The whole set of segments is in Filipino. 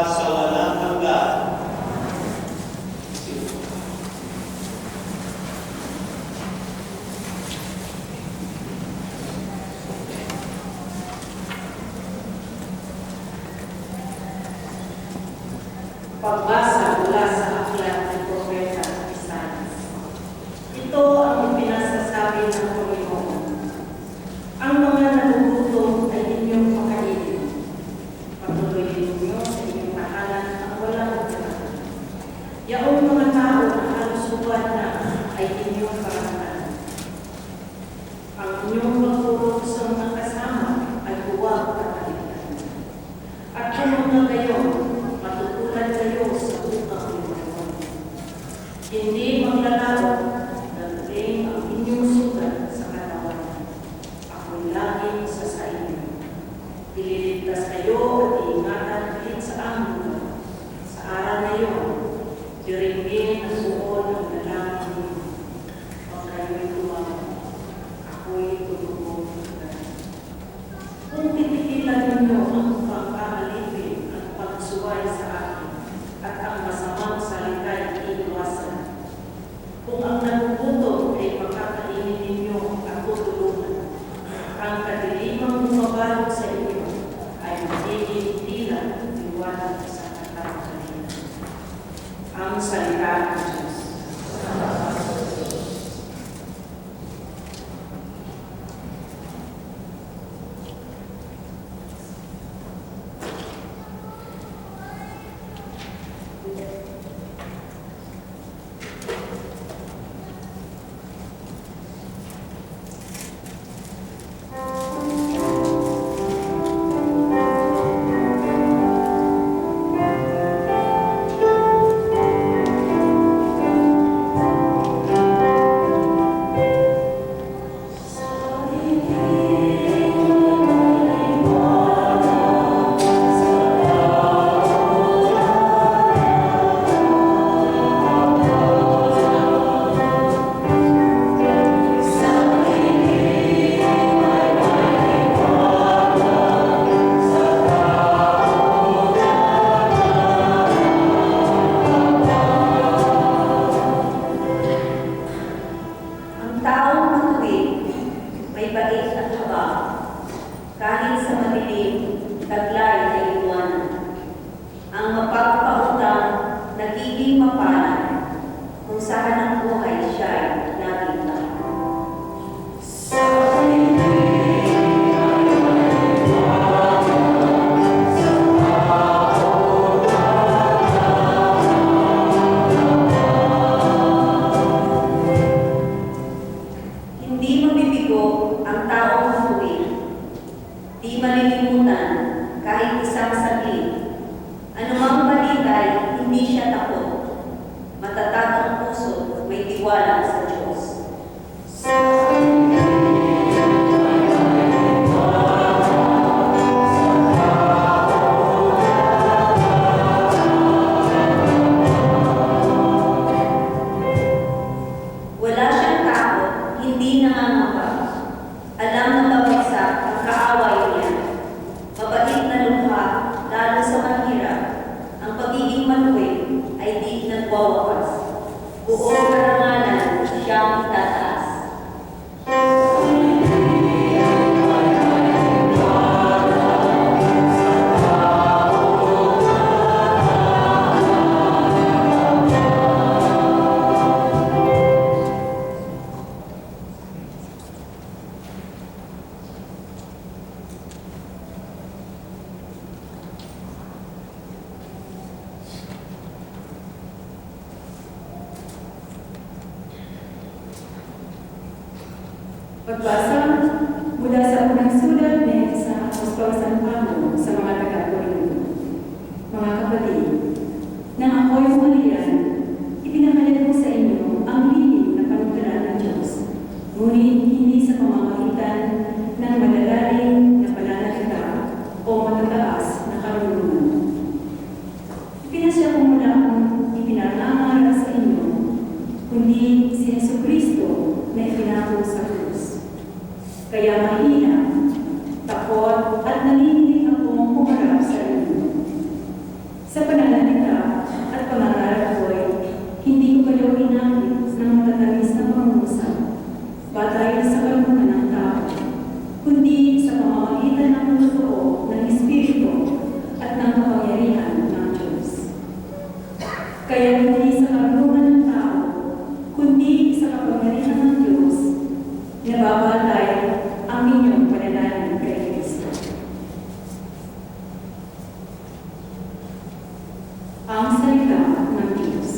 sa walang hanggan. Pagbasa mula sa aklat ng Propeta Isaias. Ito ang pinasasabi ng Panginoon. Ang mga nagugutom ay inyong pakainin. Patuloyin ninyo sa inyong tahanan ang walang hanggan. Yaong mga tao na halos ubad na ay inyong parangatan. Ang inyong magpuro sa mga kasama ay huwag katalitan. At kung na kayo, matutulan kayo sa upang iwanan. Hindi maglalaro, dadating ang inyong sugat sa katawan. Ako'y laging sa inyo. Ililigtas kayo at iingatan kahit sa amin. Sa araw na iyon, diringgin ang buo ng dalangin ninyo. Huwag kayo'y tumawa. Ako'y tulungan. Kung titigilan ninyo ang pagkakalipin at pagsuway sa akin at ang masamang salita'y iiwasan. Kung ang nagugutom ay makakainin ninyo at tutulungan, ang kadilimang bumabalot sa inyo ay magiging tila liwanag sa katahimikan. Ang salita ng Diyos. Pagbasa mula sa unang sulat ni sa Apostol San Pablo sa mga taga-Korinto. Mga kapatid, nang ako'y humalian, ipinahayag ko sa inyo ang lihim na panuntunan ng Diyos, ngunit hindi sa pamamagitan ng madalaling na pananalita o matataas na karunungan. Ipinasya ko muna akong ipinangangaral sa inyo, kundi si Jesucristo na ipinako sa krus. Kaya mahina, takot at naninilig akong humarap sa inyo. Sa Sa pananalita at pangangarap ko'y hindi ko kayo inangit ng matatamis na pangungusap batay sa kalooban ng tao, kundi sa pamamagitan ng totoo ng Espiritu at ng kapangyarihan ng Diyos. Kaya hindi sa kalooban ng tao, kundi sa kapangyarihan ng Diyos, nababatay ang inyong pananalig kay Kristo. Ang salita ng Diyos.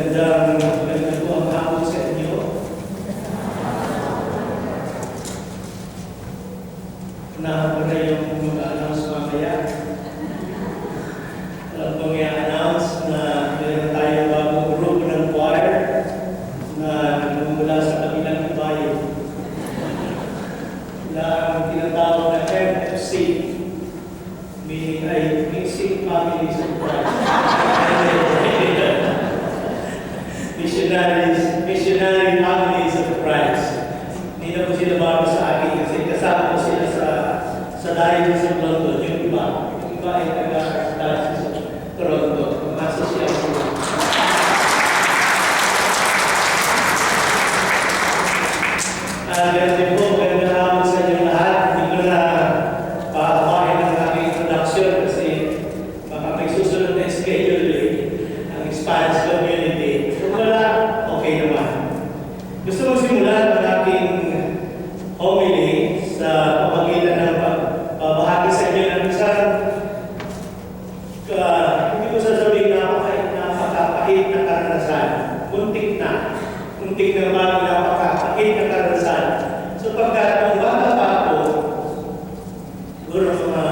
Magandang po ang hapon sa inyo. Unahan ko na yung mag-announce mamaya. Alam ko may announce na meron tayong bagong grupo ng choir na nagmumula sa kabilang bayan. Na ang tinatawag na MFC, meaning ay Mixing Families of Christ. Missionary Families of Christ. Hindi na po sila bago sa akin kasi kasama ko sila sa Diocese of London. Yung iba ay taga-Diocese of Toronto. Kumasa siya po. Ganun din po, magandang hapon sa inyo lahat. Hindi ko na pahawain ang aking introduction kasi baka may susunod na schedule ang Spanish community. Okay naman. Gusto mo simulan ang aking homily sa pamagitan ng pagbahagi sa inyo ng isang hindi ko sasabihin napakapahit na karanasan. Muntik na bago napakapahit na karanasan. Sapagkat kung bata pa ako, siguro mga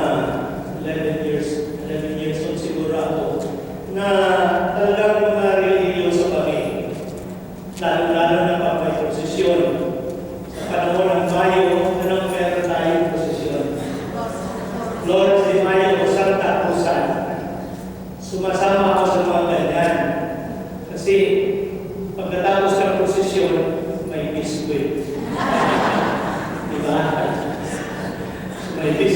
11 years old siguro ako, na talagang mga religyoso kami. Lalo na pa may prosesyon. Sa panahon ng Mayo, anong meron tayong prosesyon? Flores de Mayo o Santa Cruzan. Sumasama ako sa mga ganyan. Kasi pagkatapos ng prosesyon, may